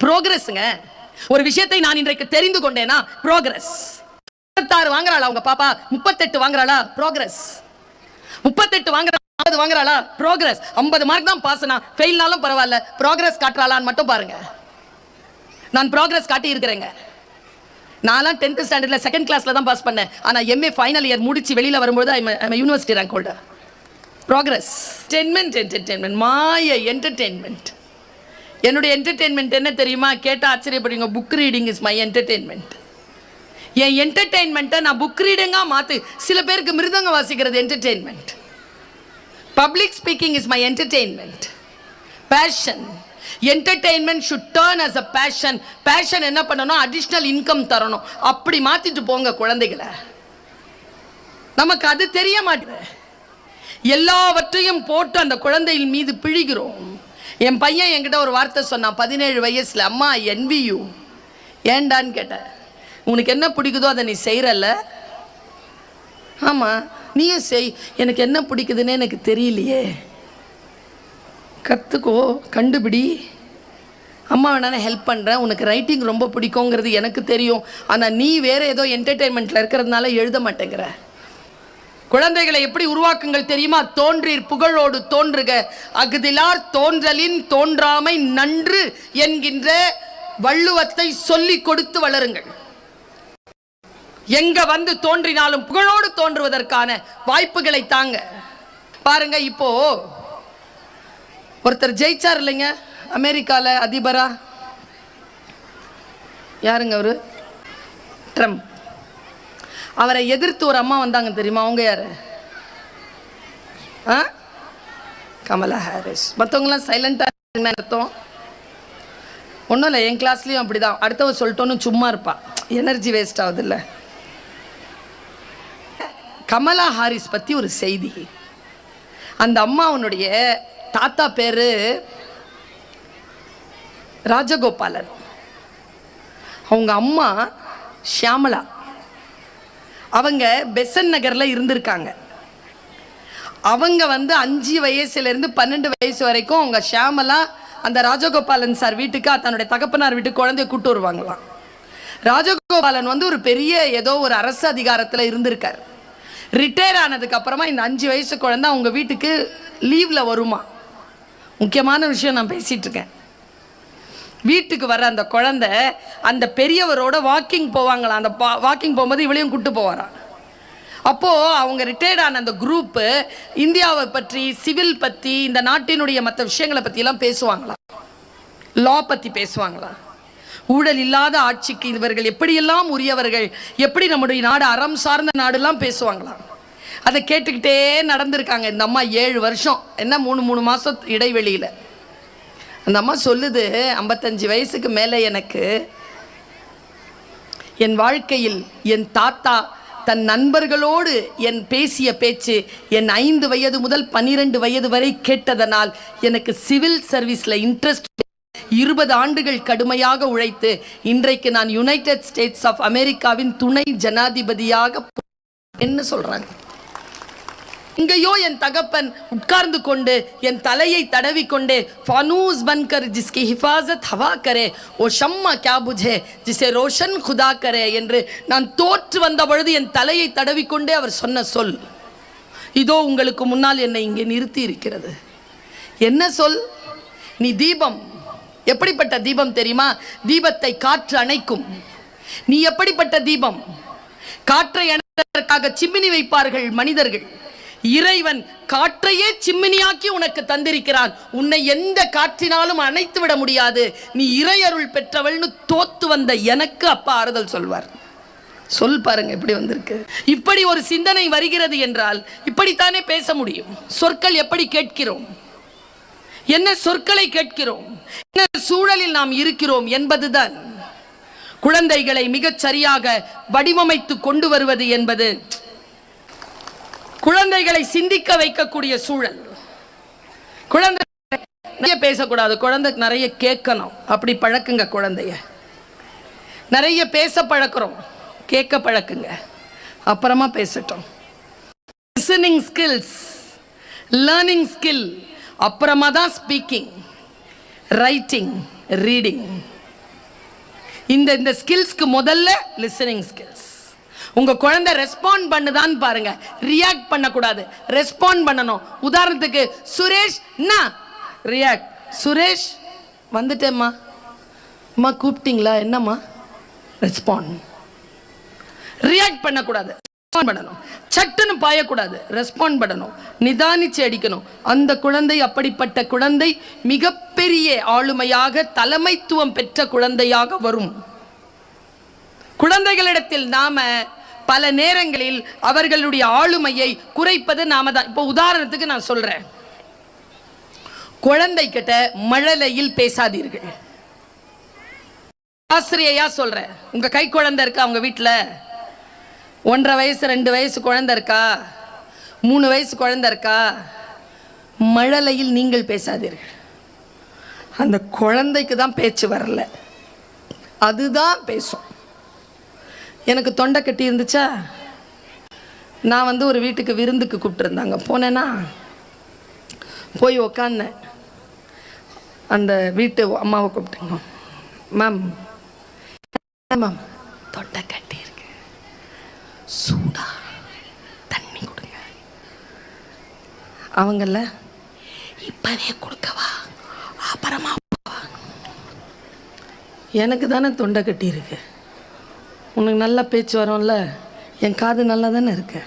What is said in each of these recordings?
ப்ரோக்ரஸ்ங்க. ஒரு விஷயத்தை நான் இன்றைக்கு தெரிந்து கொண்டேனா ப்ரோக்ரஸ். 36 வாங்குறாளா உங்க பாப்பா, 38 வாங்குறாளா ப்ரோக்ரஸ். 38 வாங்குறாளா ப்ரோக்ரஸ். 50 மார்க் தான் பாஸ்னா ஃபெயில்னாலும் பரவாயில்ல, ப்ரோக்ரஸ் காட்டுறாளான்னு மட்டும் பாருங்க. நான் ப்ரோக்ரஸ் காட்டி இருக்கிறேங்க. நான்லாம் 10th ஸ்டாண்டர்ட்ல செகண்ட் கிளாஸ்ல தான் பாஸ் பண்ணேன். ஆனா MA ஃபைனல் இயர் முடிச்சு வெளியில வரும்போது I university rank holder. Progress. Entertainment மாய என்டர்டெயின்மெண்ட். என்னுடைய என்டர்டெயின்மெண்ட் என்ன தெரியுமா? கேட்டா ஆச்சரியப்படுவீங்க. Book reading is my entertainment. என் என்டர்டெயின்மெண்ட்டை நான் புக் ரீடிங்காக மாற்று. சில பேருக்கு மிருதங்க வாசிக்கிறது entertainment. Public speaking is my entertainment. Passion. Entertainment should turn as a passion. Passion என்ன பண்ணணும்? அடிஷ்னல் இன்கம் தரணும். அப்படி மாற்றிட்டு போங்க குழந்தைகளை. நமக்கு அது தெரிய மாட்டேங்குது. எல்லாவற்றையும் போட்டு அந்த குழந்தையின் மீது பிழிகிறோம். என் பையன் என்கிட்ட ஒரு வார்த்தை சொன்னான் 17 வயசுல. அம்மா NVU. ஏண்டான்னு கேட்டேன். உனக்கு என்ன பிடிக்குதோ அதை நீ செய்கிறல்ல? ஆமாம், நீயும் செய். எனக்கு என்ன பிடிக்குதுன்னு எனக்கு தெரியலையே. கற்றுக்கோ, கண்டுபிடி. அம்மா வேணா ஹெல்ப் பண்ணுறேன். உனக்கு ரைட்டிங் ரொம்ப பிடிக்குங்கிறது எனக்கு தெரியும். ஆனால் நீ வேறு ஏதோ என்டர்டெயின்மெண்ட்டில் இருக்கிறதுனால எழுத மாட்டேங்கிற. குழந்தைகளை எப்படி உருவாக்குங்கள் தெரியுமா? தோன்றீர் புகழோடு தோன்றுக, அகுதிலார் தோன்றலின் தோன்றாமை நன்று என்கின்ற வள்ளுவத்தை சொல்லிக் கொடுத்து வளருங்கள். எங்க வந்து தோன்றினாலும் புகழோடு தோன்றுவதற்கான வாய்ப்புகளை தாங்க. பாருங்க, இப்போ ஒருத்தர் ஜெயிச்சார் இல்லைங்க அமெரிக்கால அதிபரா. யாருங்க அவரு? ட்ரம்ப். அவரை எதிர்த்து ஒரு அம்மா வந்தாங்க தெரியுமா? அவங்க யாரு? கமலா ஹாரிஸ். மற்றவங்களாம் சைலண்டாக அர்த்தம் ஒன்றும் இல்லை. என் கிளாஸ்லேயும் அப்படிதான். அடுத்தவ சொல்லிட்டோன்னு சும்மா இருப்பா, எனர்ஜி வேஸ்ட் ஆகுது இல்லை. கமலா ஹாரிஸ் பற்றி ஒரு செய்தி. அந்த அம்மாவனுடைய தாத்தா பேரு ராஜகோபாலன். அவங்க அம்மா ஷியாமலா. அவங்க பெசன் நகரில் இருந்திருக்காங்க. அவங்க 5 வயசுலேருந்து 12 வயசு வரைக்கும் அவங்க ஷியாமலா அந்த ராஜகோபாலன் சார் வீட்டுக்கு தன்னுடைய தகப்பனார் வீட்டுக்கு குழந்தைய கூட்டு வருவாங்களாம். ராஜகோபாலன் ஒரு பெரிய ஏதோ ஒரு அரசு அதிகாரத்தில் இருந்திருக்கார். ரிட்டையர் ஆனதுக்கு அப்புறமா இந்த 5 வயசு குழந்தை அவங்க வீட்டுக்கு லீவில் வருமா. முக்கியமான விஷயம் நான் பேசிகிட்டு இருக்கேன். வீட்டுக்கு வர அந்த குழந்தை அந்த பெரியவரோட வாக்கிங் போவாங்களாம். அந்த வாக்கிங் போகும்போது இவளையும் கூப்பிட்டு போவாராம். அப்போது அவங்க ரிட்டையர்ட் ஆன அந்த குரூப்பு இந்தியாவை பற்றி, சிவில் பற்றி, இந்த நாட்டினுடைய மற்ற விஷயங்களை பற்றியெல்லாம் பேசுவாங்களாம். லா பற்றி பேசுவாங்களாம். ஊழல் இல்லாத ஆட்சிக்கு இவர்கள் எப்படியெல்லாம் உரியவர்கள், எப்படி நம்முடைய நாடு அறம் சார்ந்த நாடுலாம் பேசுவாங்களாம். அதை கேட்டுக்கிட்டே நடந்திருக்காங்க இந்த அம்மா 7 வருஷம். என்ன 3 மாதம் இடைவெளியில். அந்த அம்மா சொல்லுது, 55 வயசுக்கு மேலே எனக்கு என் வாழ்க்கையில் என் தாத்தா தன் நண்பர்களோடு என் பேசிய பேச்சு என் 5 வயது முதல் 12 வயது வரை கேட்டதனால் எனக்கு சிவில் சர்வீஸில் இன்ட்ரெஸ்ட். 20 ஆண்டுகள் கடுமையாக உழைத்து இன்றைக்கு நான் யுனைடெட் ஸ்டேட்ஸ் ஆஃப் அமெரிக்காவின் துணை ஜனாதிபதியாக என்ன சொல்றாங்க. இங்கேயோ என் தகப்பன் உட்கார்ந்து கொண்டு என் தலையை தடவி கொண்டே ஃபானூஸ் பன்கர் ஜிஸ்கி ஹிஃபாசத் ஹவா கரே ஓ ஷம்மா கியா புஜே ஜிசே ரோஷன் குதா கரே என்று நான் தோற்று வந்த பொழுது என் தலையை தடவி கொண்டே அவர் சொன்ன சொல் இதோ உங்களுக்கு முன்னால் என்னை இங்கே நிறுத்தி இருக்கிறது. என்ன சொல்? நீ தீபம். எப்படிப்பட்ட தீபம் தெரியுமா? தீபத்தை காற்று அணைக்கும். நீ எப்படிப்பட்ட தீபம்? காற்றை அணைப்பதற்காக சிம்மினி வைப்பார்கள் மனிதர்கள். இறைவன் காற்றையே சிம்மினியாக்கி உனக்கு தந்திருக்கிறான். உன்னை எந்த காற்றினாலும் அணைத்து விட முடியாது. நீ இறையருள் பெற்றவள்னு தோத்து வந்த எனக்கு அப்பா ஆறுதல் சொல்வார். சொல் பாருங்க எப்படி வந்திருக்கு. இப்படி ஒரு சிந்தனை வருகிறது என்றால் இப்படித்தானே பேச முடியும். சொற்கள் எப்படி கேட்கிறோம், என்ன சொற்களை கேட்கிறோம், என்ன சூழலில் நாம் இருக்கிறோம் என்பதுதான். குழந்தைகளை மிகச் சரியாக வடிவமைத்து கொண்டு வருவது என்பது குழந்தைகளை சிந்திக்க வைக்கக்கூடிய சூழல். குழந்தை நிறைய பேசக்கூடாது, குழந்தைக்கு நிறைய கேட்கணும். அப்படி பழக்குங்க குழந்தைய. நிறைய பேச பழக்கிறோம், கேட்க பழக்குங்க, அப்புறமா பேசட்டும். லிசனிங் ஸ்கில்ஸ், லேர்னிங் ஸ்கில், அப்புறமா தான் ஸ்பீக்கிங், ரைட்டிங், ரீடிங். இந்த ஸ்கில்ஸ்க்கு முதல்ல லிசனிங் ஸ்கில்ஸ். உங்க குழந்தை ரெஸ்பாண்ட் பண்ணுதான்னு பாருங்க, ரியாக்ட் பண்ணக்கூடாது, ரெஸ்பாண்ட் பண்ணணும். உதாரணத்துக்கு சுரேஷ் ரியாக்ட், சுரேஷ் வந்துட்டேம்மா, அம்மா கூப்பிட்டீங்களா, என்னம்மா, ரெஸ்பாண்ட். ரியாக்ட் பண்ணக்கூடாது, பண்ணணும். சட்டுன்னு பாயக்கூடாது, ரெஸ்பாண்ட் பண்ணணும், நிதானிச்சு அடிக்கணும். அந்த குழந்தை அப்படிப்பட்ட குழந்தை மிகப்பெரிய ஆளுமையாக தலைமைத்துவம் பெற்ற குழந்தையாக வரும். குழந்தைகளிடத்தில் நாம பல நேரங்களில் அவர்களுடைய ஆளுமையை குறைப்பது நாம தான். இப்போ உதாரணத்துக்கு நான் சொல்றேன், குழந்தை கிட்ட மழலையில் பேசாதீர்கள். ஆசிரியையா சொல்றேன், உங்க கை குழந்தை இருக்கா உங்க வீட்டில், 1.5 வயசு 2 வயசு குழந்தை இருக்கா, 3 வயசு குழந்தை இருக்கா, மழலையில் நீங்கள் பேசாதீர்கள். அந்த குழந்தைக்கு தான் பேச்சு வரல, அதுதான் பேசும். எனக்கு தொண்டை கட்டி இருந்துச்சா, நான் ஒரு வீட்டுக்கு விருந்துக்கு கூப்பிட்டுருந்தாங்க, போனேன்னா போய் உக்காந்தேன். அந்த வீட்டு அம்மாவை கூப்பிட்டுங்க, மேம் மேம் தொண்டை கட்டி இருக்கு, சூடா தண்ணி கொடுங்க. அவங்கள இப்பவே கொடுக்கவா அப்புறமா? எனக்கு தானே தொண்டை கட்டி இருக்கு, உனக்கு நல்ல பேச்சு வரும்ல, என் காது நல்லா தானே இருக்கு.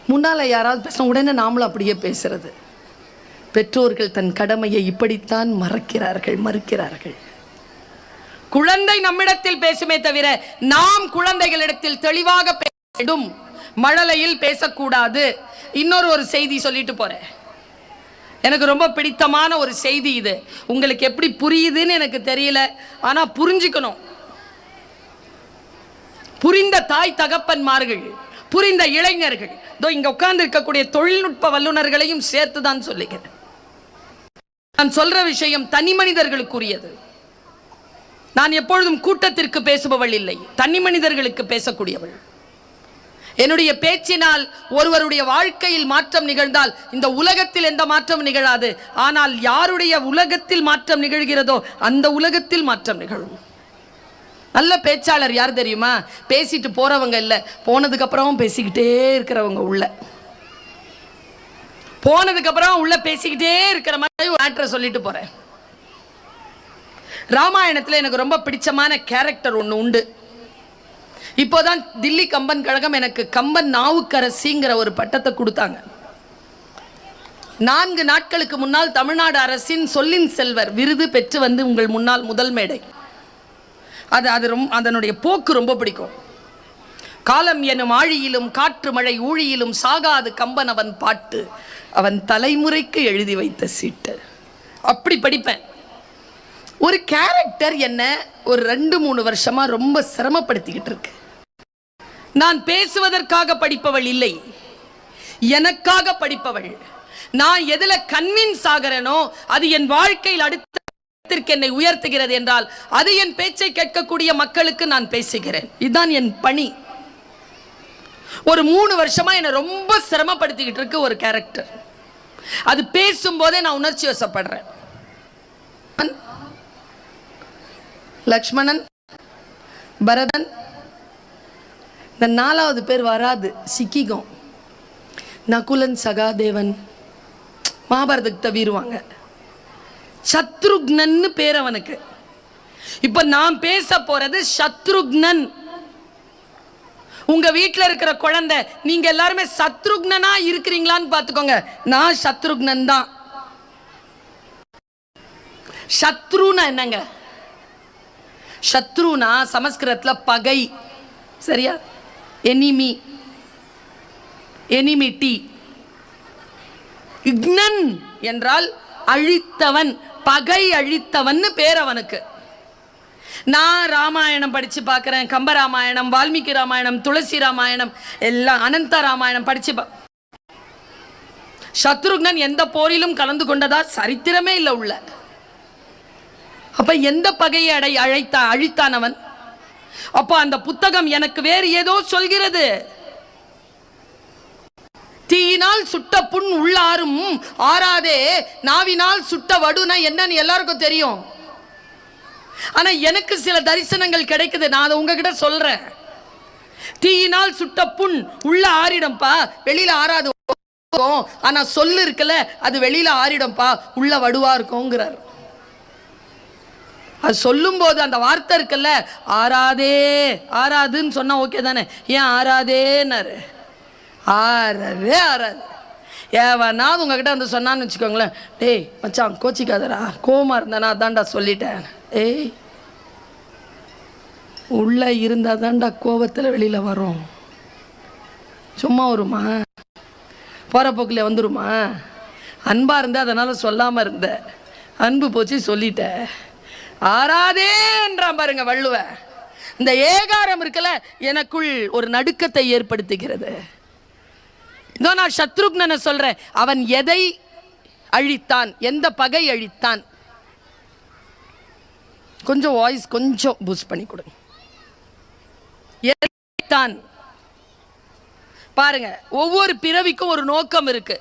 முன்னால் யாராவது பேச உடனே நாமளும் அப்படியே பேசுறது. பெற்றோர்கள் தன் கடமையை இப்படித்தான் மறுக்கிறார்கள். குழந்தை நம்மிடத்தில் பேசுமே தவிர நாம் குழந்தைகளிடத்தில் தெளிவாக பேச வேண்டும், மழலையில் பேசக்கூடாது. இன்னொரு செய்தி சொல்லிட்டு போறேன், எனக்கு ரொம்ப பிடித்தமான ஒரு செய்தி இது. உங்களுக்கு எப்படி புரியுதுன்னு எனக்கு தெரியல, ஆனா புரிஞ்சுக்கணும். புரிந்த தாய் தகப்பன்மார்கள், புரிந்த இளைஞர்கள், இங்க உட்கார்ந்து இருக்கக்கூடிய தொழில்நுட்ப வல்லுநர்களையும் சேர்த்து தான் சொல்லுகிறேன். நான் சொல்ற விஷயம் தனி மனிதர்களுக்குரியது. நான் எப்பொழுதும் கூட்டத்திற்கு பேசுபவள் இல்லை, தனி மனிதர்களுக்கு பேசக்கூடியவள். என்னுடைய பேச்சினால் ஒருவருடைய வாழ்க்கையில் மாற்றம் நிகழ்ந்தால் இந்த உலகத்தில் எந்த மாற்றம் நிகழாது. ஆனால் யாருடைய உலகத்தில் மாற்றம் நிகழ்கிறதோ அந்த உலகத்தில் மாற்றம் நிகழும். நல்ல பேச்சாளர் யார் தெரியுமா? பேசிட்டு போறவங்க இல்ல, போனதுக்கு அப்புறம் பேசிக்கிட்டே இருக்கிறவங்க. போனதுக்கு அப்புறம் உள்ள பேசிக்கிட்டே இருக்கிற மாதிரி ஒரு மேட்டரை சொல்லிட்டு போறேன். ராமாயணத்தில் எனக்கு ரொம்ப பிடிச்சமான கேரக்டர் ஒன்று உண்டு. இப்போதான் தில்லி கம்பன் கழகம் எனக்கு கம்பன் நாவுக்கரசிங்கிற ஒரு பட்டத்தை கொடுத்தாங்க. 4 நாட்களுக்கு முன்னால் தமிழ்நாடு அரசின் சொல்லின் செல்வர் விருது பெற்று உங்கள் முன்னால் முதல் மேடை. அதனுடைய போக்கு ரொம்ப பிடிக்கும். காலம் எனும் ஆழியிலும் காற்று மழை ஊழியிலும் சாகாது கம்பன் அவன் பாட்டு, அவன் தலைமுறைக்கு எழுதி வைத்த சீட்டு. அப்படி படிப்பேன். ஒரு கேரக்டர் என்ன ஒரு 2-3 வருஷமா ரொம்ப சிரமப்படுத்திக்கிட்டு இருக்கு. நான் பேசுவதற்காக படிப்பவள் இல்லை, எனக்காக படிப்பவள். நான் எதுல கன்வின்ஸ் ஆகிறேனோ அது என் வாழ்க்கையில் அடுத்த என்னை உயர்த்துகிறது என்றால் அது என் பேச்சை கேட்கக்கூடிய மக்களுக்கு நான் பேசுகிறேன். இதுதான் என் பணி. ஒரு 3 வருஷமா என்னை ரொம்ப சிரமப்படுத்திக்கிட்டு இருக்கு ஒரு கேரக்டர். அது பேசும்போதே நான் உணர்ச்சி வசப்படுறேன். லக்ஷ்மணன், பரதன், இந்த 4வது பேர் வராது, சிக்கிக்கும். நகுலன், சகாதேவன் மகாபாரதத்தை தவிருவாங்க. சத்ருக்னன்னு பேர் அவனுக்கு. இப்ப நான் பேச போறது சத்ருக்னன். உங்க வீட்டில் இருக்கிற குழந்தை நீங்க எல்லாருமே சத்ருக்னனா இருக்கிறீங்களான்னு பாத்துக்கோங்க. நான் சத்ருக்னன் தான். சத்ருனா என்னங்க? சத்ருனா சமஸ்கிருதத்துல பகை, சரியா? Enemy, enmity. இக்னன் என்றால் அழித்தவன், பகை அழித்தவன் பேர் அவனுக்கு. நான் ராமாயணம் படிச்சு பார்க்கிறேன், கம்பராமாயணம், வால்மீகி ராமாயணம், துளசி ராமாயணம், எல்லாம் அனந்த ராமாயணம் படிச்சு சத்ருக்னன் எந்த போரிலும் கலந்து கொண்டதா சரித்திரமே இல்லை உள்ள. அப்ப எந்த பகையை அழித்தானவன்? அப்ப அந்த புத்தகம் எனக்கு வேறு ஏதோ சொல்கிறது. தீயினால் சுட்ட புண் உள்ளாரும் ஆறாதே, நாவினால் சுட்ட வடுனா என்னன்னு எல்லாருக்கும் தெரியும். ஆனா எனக்கு சில தரிசனங்கள் கிடைக்குது, நான் அதை உங்ககிட்ட சொல்றேன். தீயினால் சுட்ட புண் உள்ள ஆறிடும்பா, வெளியில ஆறாது. ஆனா சொல்லு இருக்குல்ல, அது வெளியில ஆறிடும்பா, உள்ள வடுவா இருக்கும்ங்கிறார். அது சொல்லும் போது அந்த வார்த்தை இருக்குல்ல, ஆறாதே, ஆறாதுன்னு சொன்னா ஓகே தானே, ஏன் ஆறாதேன்னாரு? ஆறவே ஆறாது. ஏவனாவது உங்ககிட்ட வந்து சொன்னான்னு வச்சுக்கோங்களேன், டேய் மச்சான் கோச்சிக்காதரா, கோமா இருந்தானா அதான்டா சொல்லிட்டேன். ஏய் உள்ள இருந்தா தான்டா கோபத்தில் வெளியில வரும். சும்மா வருமா? போற போக்கில் வந்துருமா? அன்பா இருந்த அதனால சொல்லாம இருந்த, அன்பு போச்சு சொல்லிட்ட. ஆறாதேன்றான் பாருங்க வள்ளுவ. இந்த ஏகாரம் இருக்குல்ல, எனக்குள் ஒரு நடுக்கத்தை ஏற்படுத்துகிறது. இதோ நான் சத்ருக்னனை சொல்றேன், அவன் எதை அழித்தான், எந்த பகை அழித்தான்? கொஞ்சம் வாய்ஸ் கொஞ்சம் பூஸ்ட் பண்ணி கொடுங்க. பாருங்க, ஒவ்வொரு பிறவிக்கும் ஒரு நோக்கம் இருக்கு.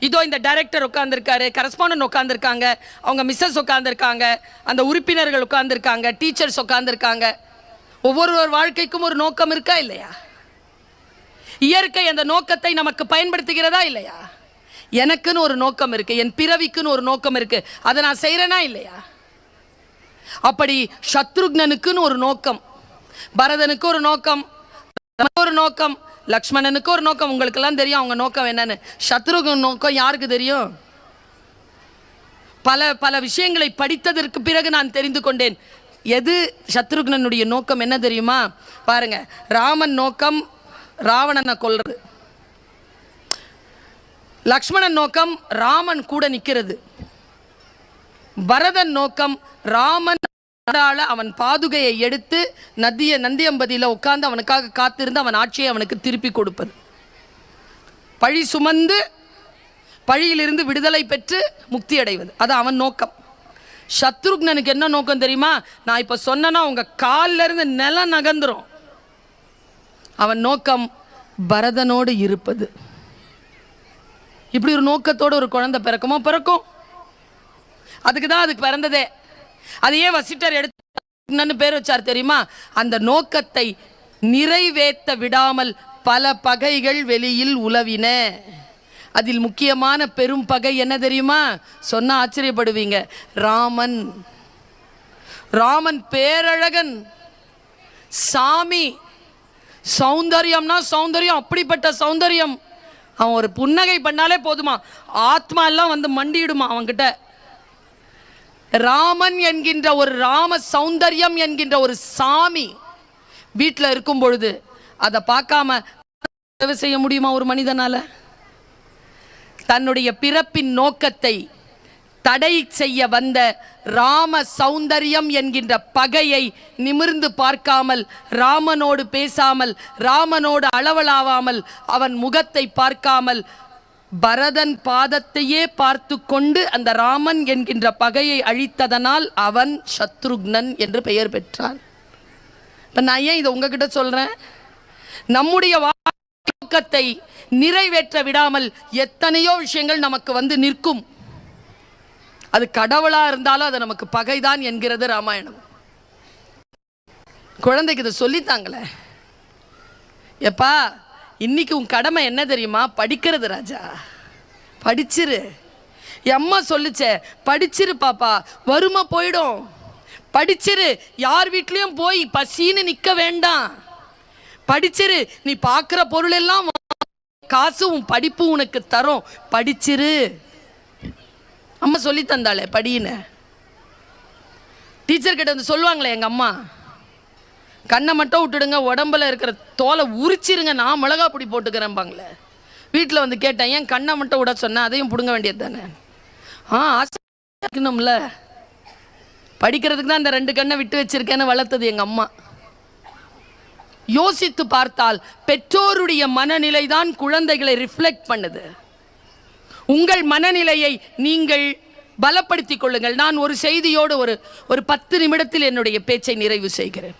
இதோ இந்த டைரக்டர் உட்கார்ந்துருக்காரு, கரஸ்பாண்டன்ட் உட்கார்ந்துருக்காங்க, அவங்க மிஸ்ஸஸ் உட்கார்ந்துருக்காங்க, அந்த உறுப்பினர்கள் உட்கார்ந்துருக்காங்க, டீச்சர்ஸ் உட்கார்ந்துருக்காங்க. ஒவ்வொரு வாழ்க்கைக்கும் ஒரு நோக்கம் இருக்கா இல்லையா? இயற்கை அந்த நோக்கத்தை நமக்கு பயன்படுத்துகிறதா இல்லையா? எனக்குன்னு ஒரு நோக்கம் இருக்கு, என் பிறவிக்குன்னு ஒரு நோக்கம் இருக்கு, அதை நான் செய்யறேனா இல்லையா? அப்படி சத்ருக்னனுக்குன்னு ஒரு நோக்கம், பரதனுக்கு ஒரு நோக்கம், ஒரு நோக்கம், லக்ஷ்மணனுக்கு ஒரு நோக்கம். உங்களுக்கெல்லாம் தெரியும் அவங்க நோக்கம் என்னன்னு. சத்ருகன் நோக்கம் யாருக்கு தெரியும்? பல பல விஷயங்களை படித்ததற்கு பிறகு நான் தெரிந்து கொண்டேன். எது சத்ருக்னனுடைய நோக்கம் என்ன தெரியுமா? பாருங்க, ராமன் நோக்கம் ராவணனை கொல்றது, லக்ஷ்மணன் நோக்கம் ராமன் கூட நிற்கிறது, பரதன் நோக்கம் ராமன் அவன் பாதுகையை எடுத்து நந்தியம்பதியில் உட்கார்ந்து அவனுக்காக காத்திருந்து அவன் ஆட்சியை அவனுக்கு திருப்பி கொடுப்பது, பழி சுமந்து பழியிலிருந்து விடுதலை பெற்று முக்தி அடைவது, அது அவன் நோக்கம். சத்ருக்னனுக்கு என்ன நோக்கம் தெரியுமா? நான் இப்ப சொன்னா உங்க காலில் இருந்து நிலம் நகர்ந்துரும். அவன் நோக்கம் பரதனோடு இருப்பது. இப்படி ஒரு நோக்கத்தோடு ஒரு குழந்தை பிறக்குமோ? பிறக்கும். அதுக்குதான் அதுக்கு பிறந்ததே. அதையே வசிட்டர் எடுத்து பேர் வச்சார் தெரியுமா? அந்த நோக்கத்தை நிறைவேற்ற விடாமல் பல பகைகள் வெளியில் உலவின. அதில் முக்கியமான பெரும் பகை என்ன தெரியுமா? சொன்னா ஆச்சரியப்படுவீங்க. ராமன். ராமன் பேரழகன், சாமி, சௌந்தர்யம்னா சௌந்தர்யம், அப்படிப்பட்ட சௌந்தர்யம். அவன் ஒரு புன்னகை பண்ணாலே போதுமா, ஆத்மா எல்லாம் வந்து மண்டிடுமா அவன்கிட்ட. ராமன் என்கின்ற ஒரு ராம சௌந்தர்யம் என்கின்ற ஒரு சாமி வீட்டில் இருக்கும் பொழுது அதை பார்க்காம செய்ய முடியுமா ஒரு மனிதனால? தன்னுடைய பிறப்பின் நோக்கத்தை தடை செய்ய வந்த ராம சௌந்தர்யம் என்கின்ற பகையை நிமிர்ந்து பார்க்காமல், ராமனோடு பேசாமல், ராமனோடு அளவலாவாமல், அவன் முகத்தை பார்க்காமல், பரதன் பாதத்தையே பார்த்து கொண்டு அந்த ராமன் என்கின்ற பகையை அழித்ததனால் அவன் சத்ருக்னன் என்று பெயர் பெற்றான். இப்ப நான் ஏன் இதை உங்ககிட்ட சொல்றேன்? நம்முடைய நோக்கத்தை நிறைவேற்ற விடாமல் எத்தனையோ விஷயங்கள் நமக்கு வந்து நிற்கும். அது கடவுளா இருந்தாலும் அது நமக்கு பகைதான் என்கிறது ராமாயணம். குழந்தைக்கு இதை சொல்லித்தாங்களே, எப்பா இன்னைக்கு உன் கடமை என்ன தெரியுமா? படிக்கிறது ராஜா, படிச்சிரு. அம்மா சொல்லுச்சே, படிச்சிரு பாப்பா, வறுமை போயிடும், படிச்சிரு. யார் வீட்லயும் போய் பசின்னு நிக்க வேண்டாம், படிச்சிரு. நீ பார்க்குற பொருள் எல்லாம் காசு உன் படிப்பு உனக்கு தரும், படிச்சிரு. அம்மா சொல்லி தந்தாளே படின்னு. டீச்சர் கிட்ட வந்து சொல்லுவாங்களே எங்க அம்மா, கண்ணை மட்டும் விட்டுடுங்க, உடம்புல இருக்கிற தோலை உரிச்சிருங்க, நான் மிளகா பொடி போட்டுக்கிறேன்பாங்களே. வீட்டில் வந்து கேட்டேன், ஏன் கண்ணை மட்டும் விட சொன்னேன், அதையும் பிடுங்க வேண்டியது தானே. ஆசைக்கணும்ல, படிக்கிறதுக்கு தான் இந்த 2 கண்ணை விட்டு வச்சிருக்கேன்னு வளர்த்தது எங்கள் அம்மா. யோசித்து பார்த்தால் பெற்றோருடைய மனநிலை தான் குழந்தைகளை ரிஃப்ளெக்ட் பண்ணுது. உங்கள் மனநிலையை நீங்கள் பலப்படுத்திக் கொள்ளுங்கள். நான் ஒரு செய்தியோடு ஒரு 10 நிமிடத்தில் என்னுடைய பேச்சை நிறைவு செய்கிறேன்.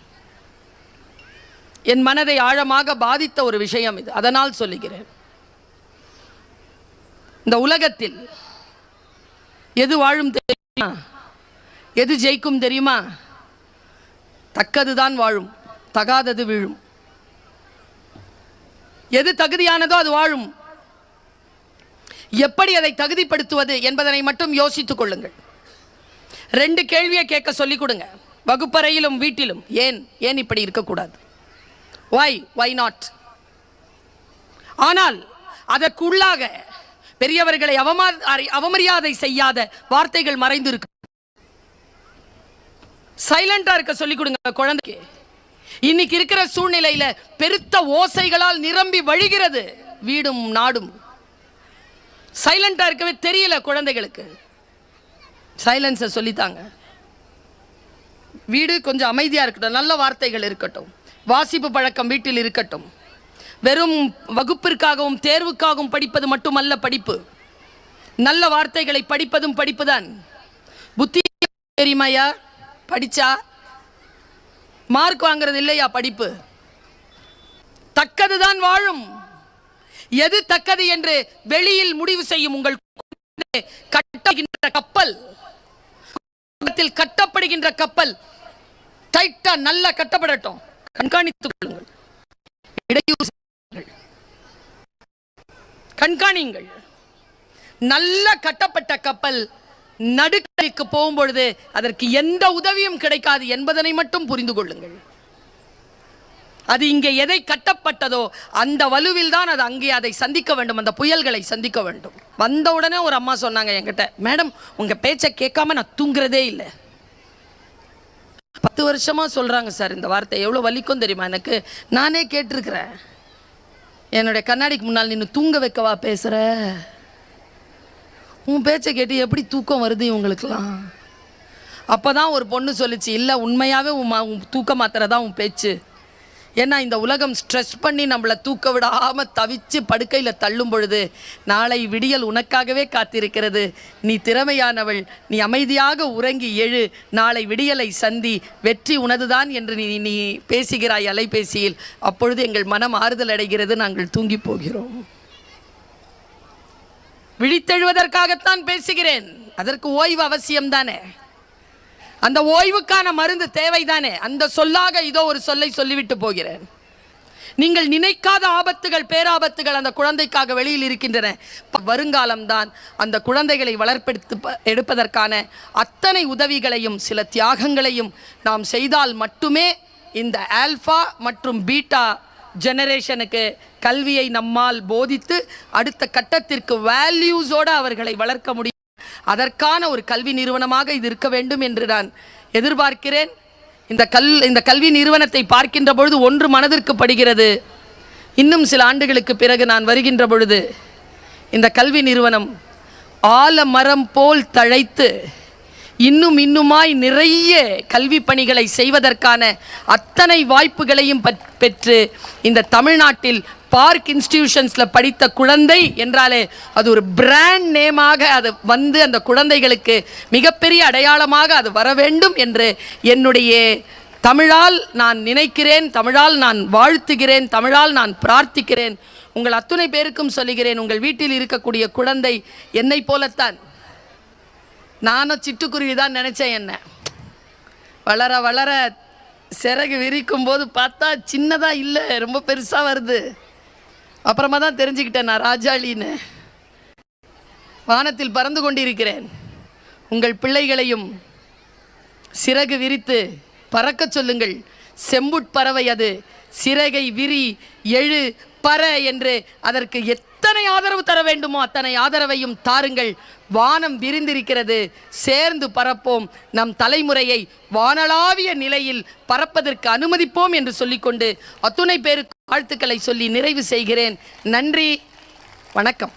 என் மனதை ஆழமாக பாதித்த ஒரு விஷயம் இது, அதனால் சொல்லுகிறேன். இந்த உலகத்தில் எது வாழும் தெரியுமா? எது ஜெயிக்கும் தெரியுமா? தக்கதுதான் வாழும், தகாதது வீழும். எது தகுதியானதோ அது வாழும். எப்படி அதை தகுதிப்படுத்துவது என்பதனை மட்டும் யோசித்துக் கொள்ளுங்கள். 2 கேள்வியை கேட்க சொல்லிக் கொடுங்க, வகுப்பறையிலும் வீட்டிலும். ஏன் இப்படி இருக்கக்கூடாது? Why not? ஆனால் அதற்குள்ளாக பெரியவர்களை அவமரியாதை செய்யாத வார்த்தைகள் மறைந்து இருக்கு. சைலண்டா இருக்க சொல்லிக் கொடுங்க குழந்தைக்கு. இன்னைக்கு இருக்கிற சூழ்நிலையில பெருத்த ஓசைகளால் நிரம்பி வழிகிறது வீடும் நாடும். சைலண்டா இருக்கவே தெரியல குழந்தைகளுக்கு. சைலன்ஸை சொல்லித்தாங்க. வீடு கொஞ்சம் அமைதியா இருக்கட்டும், நல்ல வார்த்தைகள் இருக்கட்டும், வாசிப்பு பழக்கம் வீட்டில் இருக்கட்டும். வெறும் வகுப்பிற்காகவும் தேர்வுக்காகவும் படிப்பது மட்டுமல்ல படிப்பு. நல்ல வார்த்தைகளை படிப்பதும் படிப்புதான். புத்தி தெரியுமாயா? படிச்சா மார்க் வாங்குறது இல்லையா படிப்பு? தக்கதுதான் வாழும். எது தக்கது என்று வெளியில் முடிவு செய்யும் உங்கள் கட்டுகின்ற கப்பல், கட்டப்படுகின்ற கப்பல் டைட்டா நல்லா கட்டப்படட்டும். கண்காணித்துக் கொள்ளுங்கள், இடையூறு கண்காணியுங்கள். நல்ல கட்டப்பட்ட கப்பல் நடுக்கரைக்கு போகும்பொழுது அதற்கு எந்த உதவியும் கிடைக்காது என்பதனை மட்டும் புரிந்து கொள்ளுங்கள். அது இங்கே எதை கட்டப்பட்டதோ அந்த வலுவில் தான் அது அங்கே அதை சந்திக்க வேண்டும், அந்த புயல்களை சந்திக்க வேண்டும். வந்த உடனே ஒரு அம்மா சொன்னாங்க என்கிட்ட, மேடம் உங்க பேச்சை கேட்காம நான் தூங்குறதே இல்லை. 10 வருஷமா சொல்றாங்க சார் இந்த வார்த்தை. எவ்வளவு வலிக்கும் தெரியுமா எனக்கு? நானே கேட்டிருக்கிறேன். என்னுடைய கண்ணாடிக்கு முன்னால் நின்று தூங்க வைக்கவா பேசுற? உன் பேச்சை கேட்டு எப்படி தூக்கம் வருது இவங்களுக்கெல்லாம்? அப்போதான் ஒரு பொண்ணு சொல்லிச்சு, இல்லை உண்மையாகவே உன் தூக்க மாத்திரை தான் உன் பேச்சு. ஏன்னா இந்த உலகம் ஸ்ட்ரெஸ் பண்ணி நம்மளை தூக்க விடாமல் தவிச்சு படுக்கையில் தள்ளும் பொழுது நாளை விடியல் உனக்காகவே காத்திருக்கிறது. நீ திறமையானவள், நீ அமைதியாக உறங்கி எழு, நாளை விடியலை சந்தி, வெற்றி உனதுதான் என்று நீ பேசுகிறாய் அலைபேசியில். அப்பொழுது எங்கள் மனம் ஆறுதல் அடைகிறது, நாங்கள் தூங்கி போகிறோம். விழித்தெழுவதற்காகத்தான் பேசுகிறேன். அதற்கு ஓய்வு அவசியம்தானே? அந்த ஓய்வுக்கான மருந்து தேவைதானே? அந்த சொல்லாக இதோ ஒரு சொல்லை சொல்லிவிட்டு போகிறேன். நீங்கள் நினைக்காத ஆபத்துகள், பேராபத்துகள் அந்த குழந்தைக்காக வெளியில் இருக்கின்றன. வருங்காலம்தான் அந்த குழந்தைகளை எடுப்பதற்கான அத்தனை உதவிகளையும் சில தியாகங்களையும் நாம் செய்தால் மட்டுமே இந்த ஆல்பா மற்றும் பீட்டா ஜெனரேஷனுக்கு கல்வியை நம்மால் போதித்து அடுத்த கட்டத்திற்கு வேல்யூஸோடு அவர்களை வளர்க்க முடியும். அதற்கான ஒரு கல்வி நிறுவனமாக இது இருக்க வேண்டும் என்று நான் எதிர்பார்க்கிறேன். இந்த கல்வி நிறுவனத்தை பார்க்கின்ற பொழுது ஒன்று மனதிற்கு படுகிறது. இன்னும் சில ஆண்டுகளுக்கு பிறகு நான் வருகின்ற பொழுது இந்த கல்வி நிறுவனம் ஆலமரம் போல் தழைத்து இன்னுமாய் நிறைய கல்வி பணிகளை செய்வதற்கான அத்தனை வாய்ப்புகளையும் பெற்று இந்த தமிழ்நாட்டில் பார்க் இன்ஸ்டிடியூஷன்ஸில் படித்த குழந்தை என்றாலே அது ஒரு பிராண்ட் நேமாக அது வந்து அந்த குழந்தைகளுக்கு மிகப்பெரிய அடையாளமாக அது வர வேண்டும் என்று என்னுடைய தமிழால் நான் நினைக்கிறேன், தமிழால் நான் வாழ்த்துகிறேன், தமிழால் நான் பிரார்த்திக்கிறேன். உங்கள் அத்துணை பேருக்கும் சொல்லுகிறேன், உங்கள் வீட்டில் இருக்கக்கூடிய குழந்தை என்னை போலத்தான். நானும் சிட்டுக்குருவி தான் நினச்சேன். என்ன வளர வளர சிறகு விரிக்கும் போது பார்த்தா சின்னதாக இல்லை, ரொம்ப பெருசாக வருது. அப்புறமா தான் தெரிஞ்சுக்கிட்டேன் நான் ராஜாளின்னு. வானத்தில் பறந்து கொண்டிருக்கிறேன். உங்கள் பிள்ளைகளையும் சிறகு விரித்து பறக்க சொல்லுங்கள். செம்புட்பறவை அது. சிறகை விரி, எழு, பற என்று அதற்கு எத்தனை ஆதரவு தர வேண்டுமோ அத்தனை ஆதரவையும் தாருங்கள். வானம் விரிந்திருக்கிறது, சேர்ந்து பறப்போம். நம் தலைமுறையை வானளாவிய நிலையில் பறப்பதற்கு அனுமதிப்போம் என்று சொல்லிக்கொண்டு அத்துணை பேருக்கு வாழ்த்துக்களை சொல்லி நிறைவு செய்கிறேன். நன்றி, வணக்கம்.